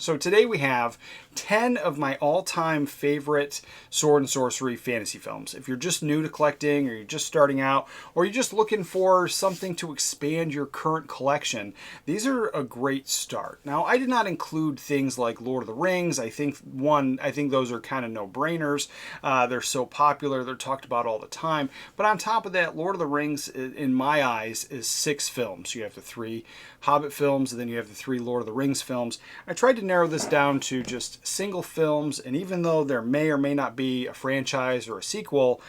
So today we have 10 of my all-time favorite sword and sorcery fantasy films. If you're just new to collecting, or you're just starting out, or you're just looking for something to expand your current collection, these are a great start. Now, I did not include things like Lord of the Rings. I think those are kind of no-brainers. They're so popular, they're talked about all the time. But on top of that, Lord of the Rings, in my eyes, is 6 films. You have the 3 Hobbit films, and then you have the 3 Lord of the Rings films. I tried to narrow this down to just single films, and even though there may or may not be a franchise or a sequel,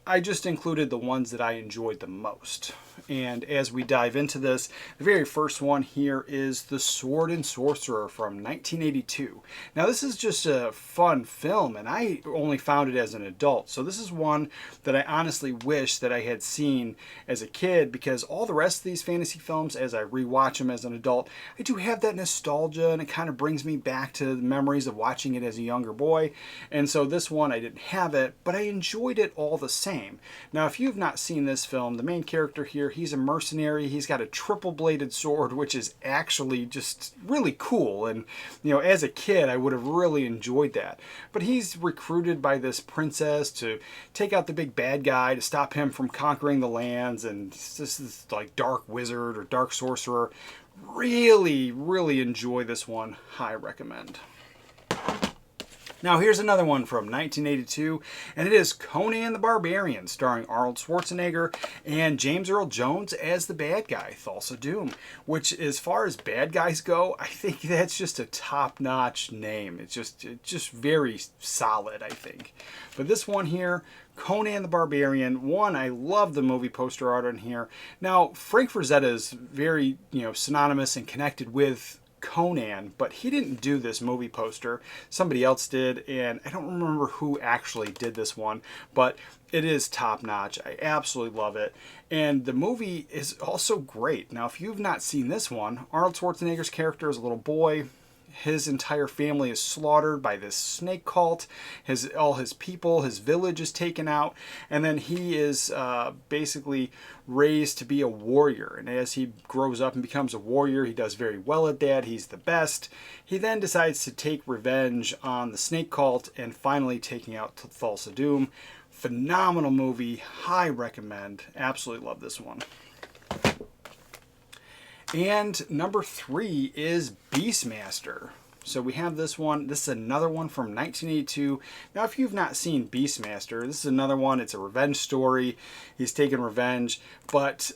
I just included the ones that I enjoyed the most. And as we dive into this, the very first one here is The Sword and Sorcerer from 1982. Now, this is just a fun film, and I only found it as an adult. So this is one that I honestly wish that I had seen as a kid, because all the rest of these fantasy films, as I rewatch them as an adult, I do have that nostalgia, and it kind of brings me back to the memories of watching it as a younger boy. And so this one, I didn't have it, but I enjoyed it all the same. Now, if you've not seen this film, the main character here, he's a mercenary. He's got a triple-bladed sword, which is actually just really cool. And, you know, as a kid, I would have really enjoyed that. But he's recruited by this princess to take out the big bad guy, to stop him from conquering the lands. And this like dark wizard or dark sorcerer. Really, really enjoy this one. High recommend. Now, here's another one from 1982, and it is Conan the Barbarian, starring Arnold Schwarzenegger and James Earl Jones as the bad guy, Thulsa Doom, which, as far as bad guys go, I think that's just a top-notch name. It's just very solid, I think. But this one here, Conan the Barbarian, one, I love the movie poster art on here. Now, Frank Frazetta is very, synonymous and connected with Conan, but he didn't do this movie poster. Somebody else did, and I don't remember who actually did this one, but it is top notch. I absolutely love it. And the movie is also great. Now, if you've not seen this one, Arnold Schwarzenegger's character is a little boy. His entire family is slaughtered by this snake cult. All his people, his village is taken out. And then he is basically raised to be a warrior. And as he grows up and becomes a warrior, he does very well at that. He's the best. He then decides to take revenge on the snake cult and finally taking out Thulsa Doom. Phenomenal movie. High recommend. Absolutely love this one. And number 3 is Beastmaster. So we have this one. This is another one from 1982. Now, if you've not seen Beastmaster, this is another one. It's a revenge story. He's taking revenge. But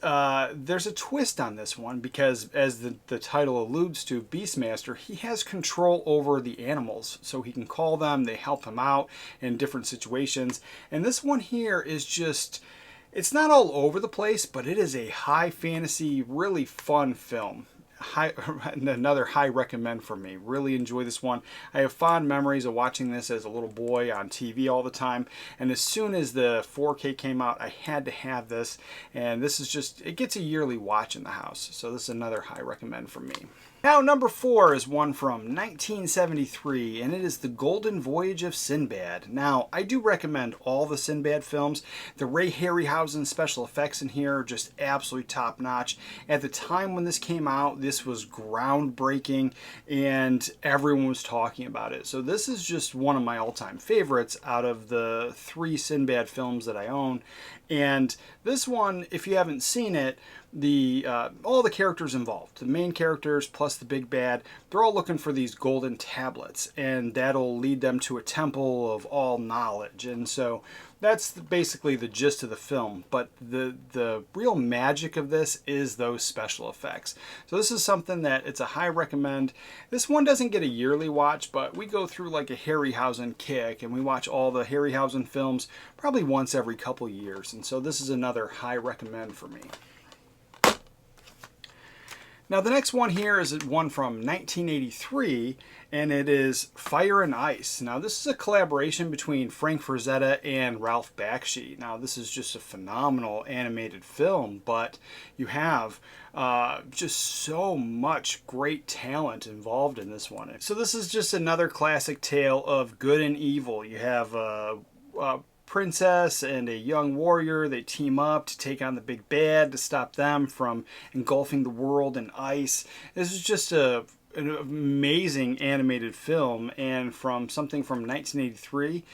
there's a twist on this one, because as the title alludes to, Beastmaster, he has control over the animals. So he can call them. They help him out in different situations. And this one here is just... it's not all over the place, but it is a high fantasy, really fun film. Another high recommend for me. Really enjoy this one. I have fond memories of watching this as a little boy on TV all the time. And as soon as the 4K came out, I had to have this. And this is just, it gets a yearly watch in the house. So this is another high recommend from me. Now, number 4 is one from 1973, and it is The Golden Voyage of Sinbad. Now, I do recommend all the Sinbad films. The Ray Harryhausen special effects in here are just absolutely top-notch. At the time when this came out, this was groundbreaking, and everyone was talking about it. So this is just one of my all-time favorites out of the 3 Sinbad films that I own. And this one, if you haven't seen it, all the characters involved, the main characters plus the big bad, they're all looking for these golden tablets, and that'll lead them to a temple of all knowledge. And so that's basically the gist of the film. But the real magic of this is those special effects. So this is something that it's a high recommend. This one doesn't get a yearly watch, but we go through like a Harryhausen kick, and we watch all the Harryhausen films probably once every couple years. And so this is another high recommend for me. Now, the next one here is one from 1983, and it is Fire and Ice. Now, this is a collaboration between Frank Frazetta and Ralph Bakshi. Now, this is just a phenomenal animated film, but you have just so much great talent involved in this one. So this is just another classic tale of good and evil. You have princess and a young warrior. They team up to take on the big bad to stop them from engulfing the world in ice. This is just a an amazing animated film, and from something from 1983.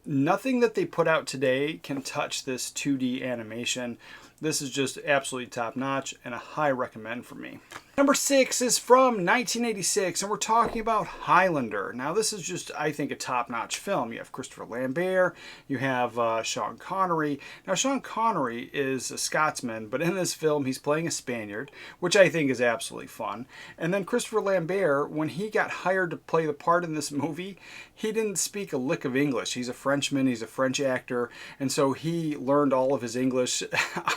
Nothing that they put out today can touch this 2D animation. This is just absolutely top notch and a high recommend for me. Number 6 is from 1986, and we're talking about Highlander. Now, this is just, I think, a top-notch film. You have Christopher Lambert, you have Sean Connery. Now, Sean Connery is a Scotsman, but in this film, he's playing a Spaniard, which I think is absolutely fun. And then Christopher Lambert, when he got hired to play the part in this movie, he didn't speak a lick of English. He's a Frenchman, he's a French actor, and so he learned all of his English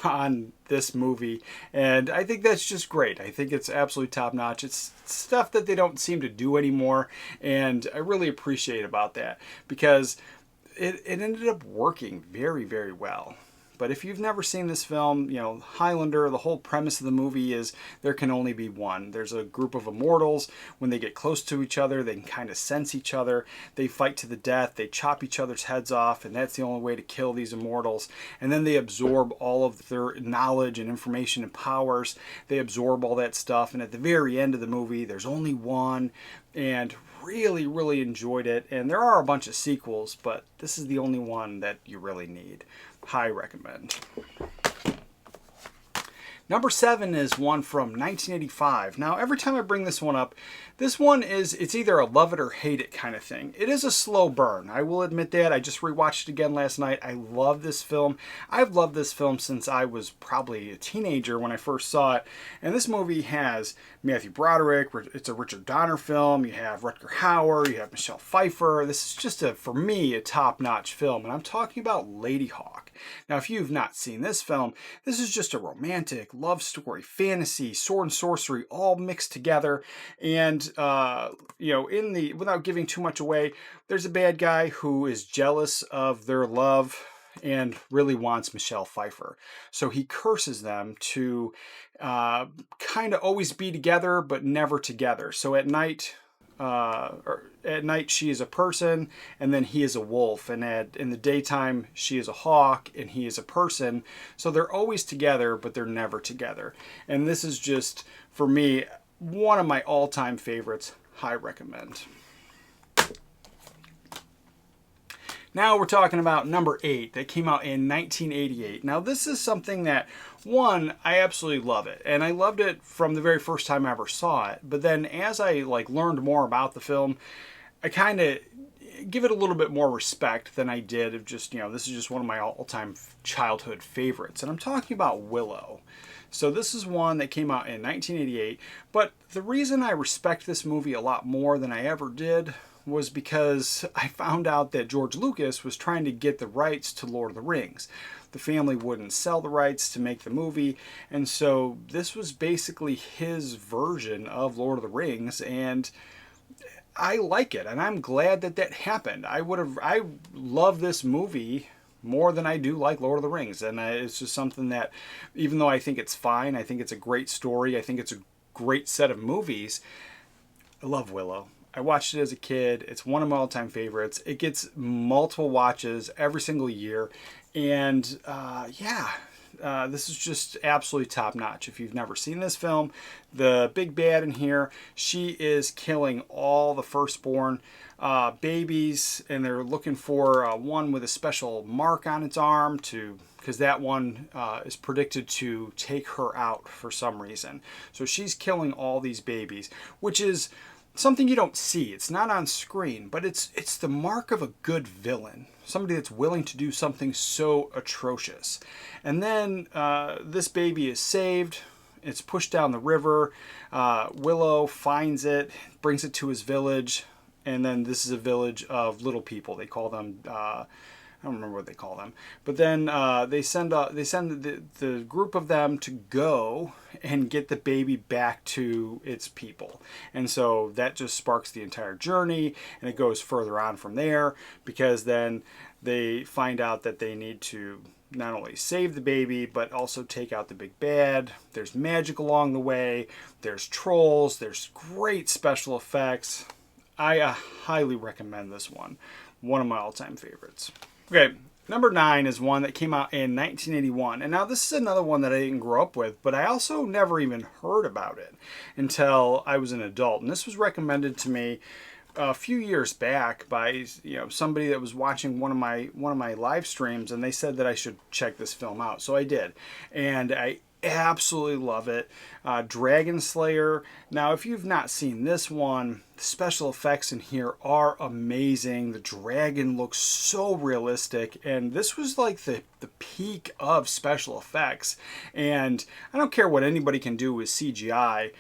on this movie, and I think that's just great. I think it's absolutely top notch. It's stuff that they don't seem to do anymore, and I really appreciate about that because it ended up working very, very well. But if you've never seen this film, you know, Highlander, the whole premise of the movie is there can only be one. There's a group of immortals. When they get close to each other, they can kind of sense each other. They fight to the death. They chop each other's heads off, and that's the only way to kill these immortals. And then they absorb all of their knowledge and information and powers. They absorb all that stuff. And at the very end of the movie, there's only one. And really, really enjoyed it. And there are a bunch of sequels, but this is the only one that you really need. High recommend. Number 7 is one from 1985. Now, every time I bring this one up, this one it's either a love it or hate it kind of thing. It is a slow burn. I will admit that. I just rewatched it again last night. I love this film. I've loved this film since I was probably a teenager when I first saw it. And this movie has Matthew Broderick. It's a Richard Donner film. You have Rutger Hauer. You have Michelle Pfeiffer. This is just, for me, a top-notch film. And I'm talking about Lady Hawk. Now, if you've not seen this film, this is just a romantic love story, fantasy, sword and sorcery, all mixed together. And, you know, without giving too much away, there's a bad guy who is jealous of their love and really wants Michelle Pfeiffer. So he curses them to kind of always be together, but never together. So at night, she is a person, and then he is a wolf, and in the daytime she is a hawk and he is a person. So they're always together, but they're never together. And this is just, for me, one of my all-time favorites. High recommend. Now we're talking about number 8 that came out in 1988. Now this is something that, one, I absolutely love it. And I loved it from the very first time I ever saw it. But then as I learned more about the film, I kind of give it a little bit more respect than I did of just, this is just one of my all-time childhood favorites. And I'm talking about Willow. So this is one that came out in 1988. But the reason I respect this movie a lot more than I ever did was because I found out that George Lucas was trying to get the rights to Lord of the Rings. The family wouldn't sell the rights to make the movie, and so this was basically his version of Lord of the Rings, and I like it, and I'm glad that that happened. I love this movie more than I do like Lord of the Rings, and it's just something that, even though I think it's fine, I think it's a great story, I think it's a great set of movies, I love Willow. I watched it as a kid. It's one of my all-time favorites. It gets multiple watches every single year. And this is just absolutely top-notch. If you've never seen this film, the big bad in here, she is killing all the firstborn babies. And they're looking for one with a special mark on its arm because that one is predicted to take her out for some reason. So she's killing all these babies, which is something you don't see. It's not on screen, but it's the mark of a good villain. Somebody that's willing to do something so atrocious. And then this baby is saved. It's pushed down the river. Willow finds it, brings it to his village, and then this is a village of little people. They call them I don't remember what they call them. But then they send the group of them to go and get the baby back to its people. And so that just sparks the entire journey, and it goes further on from there, because then they find out that they need to not only save the baby, but also take out the big bad. There's magic along the way. There's trolls. There's great special effects. I highly recommend this one. One of my all-time favorites. Okay, Number 9 is one that came out in 1981. And now this is another one that I didn't grow up with, but I also never even heard about it until I was an adult. And this was recommended to me a few years back by somebody that was watching one of my live streams, and they said that I should check this film out. So I did. And I absolutely love it. Dragon Slayer. Now, if you've not seen this one, the special effects in here are amazing. The dragon looks so realistic, and this was like the peak of special effects. And I don't care what anybody can do with CGI.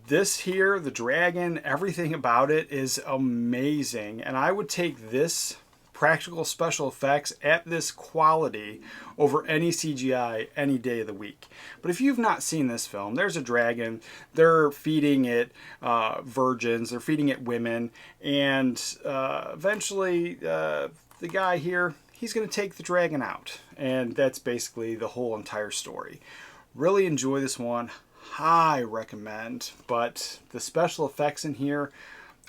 This here, the dragon, everything about it is amazing. And I would take this practical special effects at this quality over any CGI any day of the week. But if you've not seen this film, there's a dragon. They're feeding it virgins. They're feeding it women. And eventually, the guy here, he's going to take the dragon out. And that's basically the whole entire story. Really enjoy this one. High recommend. But the special effects in here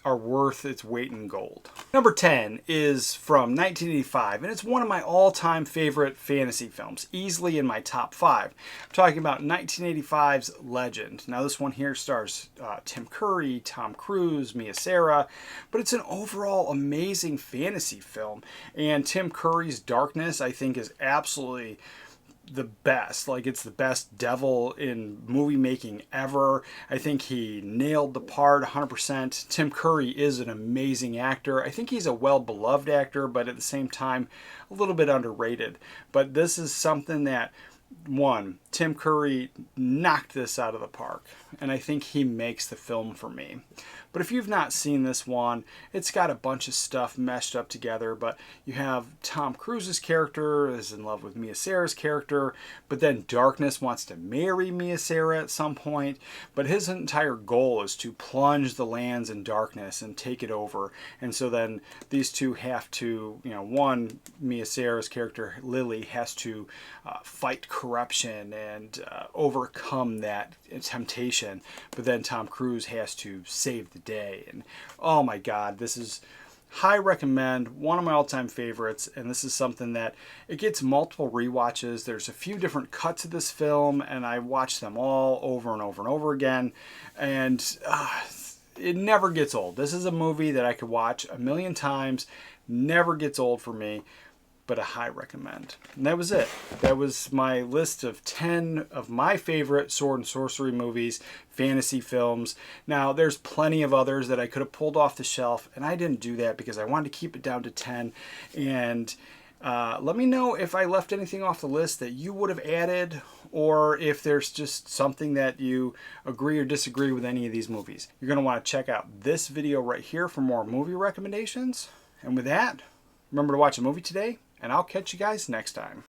are worth its weight in gold. Number 10 is from 1985, and it's one of my all-time favorite fantasy films, easily in my top 5. I'm talking about 1985's Legend. Now this one here stars Tim Curry, Tom Cruise, Mia Sara, but it's an overall amazing fantasy film, and Tim Curry's darkness I think is absolutely the best. Like, it's the best devil in movie making ever. I think he nailed the part 100%. Tim Curry is an amazing actor. I think he's a well-beloved actor, but at the same time, a little bit underrated. But this is something that, one, Tim Curry knocked this out of the park, and I think he makes the film for me. But if you've not seen this one, it's got a bunch of stuff meshed up together, but you have Tom Cruise's character is in love with Mia Sara's character, but then Darkness wants to marry Mia Sara at some point, but his entire goal is to plunge the lands in darkness and take it over. And so then these two have to, one, Mia Sara's character, Lily, has to fight corruption and overcome that temptation, but then Tom Cruise has to save the day. And oh my god, this is high recommend, one of my all-time favorites, and this is something that it gets multiple rewatches. There's a few different cuts of this film, and I watch them all over and over and over again, and it never gets old. This is a movie that I could watch a million times, never gets old for me, but a high recommend. And that was it. That was my list of 10 of my favorite sword and sorcery movies, fantasy films. Now, there's plenty of others that I could have pulled off the shelf, and I didn't do that because I wanted to keep it down to 10. And let me know if I left anything off the list that you would have added, or if there's just something that you agree or disagree with any of these movies. You're going to want to check out this video right here for more movie recommendations. And with that, remember to watch a movie today, and I'll catch you guys next time.